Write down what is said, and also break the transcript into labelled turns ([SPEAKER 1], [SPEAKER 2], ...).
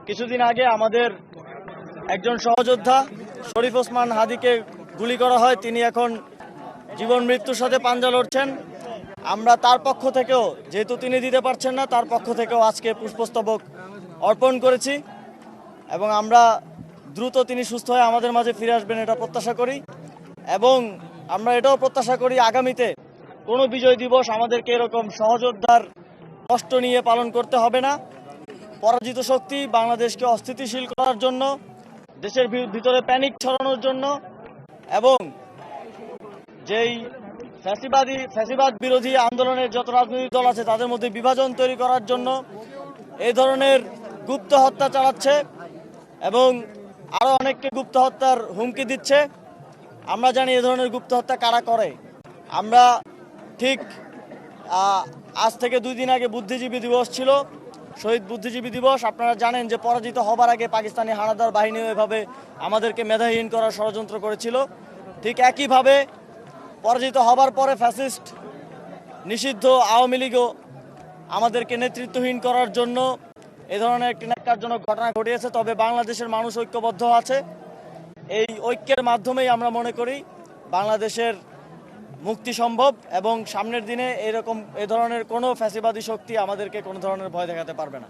[SPEAKER 1] কিছুদিন আগে আমাদের একজন সহযোদ্ধা শরীফ ওসমান হাদিকে গুলি করা হয়। তিনি এখন জীবন মৃত্যুর সাথে পাঞ্জা লড়ছেন। আমরা তার পক্ষ থেকেও, যেহেতু তিনি দিতে পারছেন না, তার পক্ষ থেকেও আজকে পুষ্পস্তবক অর্পণ করেছি এবং আমরা দ্রুত তিনি সুস্থ হয়ে আমাদের মাঝে ফিরে আসবেন এটা প্রত্যাশা করি। এবং আমরা এটাও প্রত্যাশা করি আগামীতে কোনো বিজয় দিবস আমাদেরকে এরকম সহযোদ্ধার কষ্ট নিয়ে পালন করতে হবে না। পরাজিত শক্তি বাংলাদেশকে অস্থিতিশীল করার জন্য, দেশের ভিতরে প্যানিক ছড়ানোর জন্য এবং যেই ফ্যাসিবাদ বিরোধী আন্দোলনের যত রাজনৈতিক দল আছে তাদের মধ্যে বিভাজন তৈরি করার জন্য এই ধরনের গুপ্ত হত্যা চালাচ্ছে এবং আরও অনেককে গুপ্ত হত্যার হুমকি দিচ্ছে। আমরা জানি এ ধরনের গুপ্ত হত্যা কারা করে। আমরা ঠিক আজ থেকে 2 দিন আগে বুদ্ধিজীবী দিবস ছিল, শহীদ বুদ্ধিজীবী দিবস। আপনারা জানেন যে পরাজিত হবার আগে পাকিস্তানি হানাদার বাহিনী এভাবে আমাদেরকে মেধাহীন করার ষড়যন্ত্র করেছিল। ঠিক একইভাবে পরাজিত হবার পরে ফ্যাসিস্ট নিষিদ্ধ আওয়ামী লীগও আমাদেরকে নেতৃত্বহীন করার জন্য এ ধরনের একটি ন্যাক্কারজনক ঘটনা ঘটিয়েছে। তবে বাংলাদেশের মানুষ ঐক্যবদ্ধ আছে। এই ঐক্যের মাধ্যমেই আমরা মনে করি বাংলাদেশের মুক্তি সম্ভব এবং সামনের দিনে এ ধরনের কোনো ফ্যাসিবাদী শক্তি আমাদেরকে কোনো ধরনের ভয় দেখাতে পারবে না।